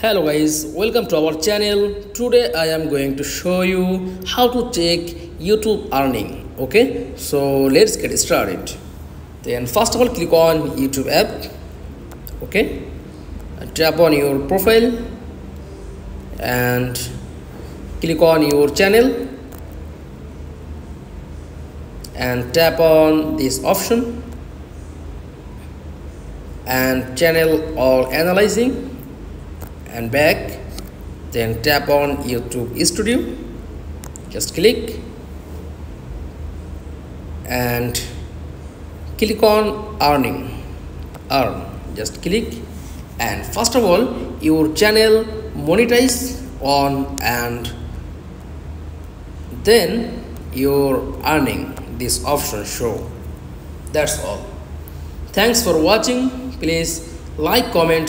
Hello guys, welcome to our channel. Today I am going to show you how to check YouTube earning. Okay, so let's get started. Then first of all, click on YouTube app. Okay, and tap on your profile and click on your channel and tap on this option and channel or analyzing and back, then tap on YouTube Studio, just click and click on earn, just click, and first of all your channel monetize on, and then your earning, this option show. That's all. Thanks for watching. Please like, comment.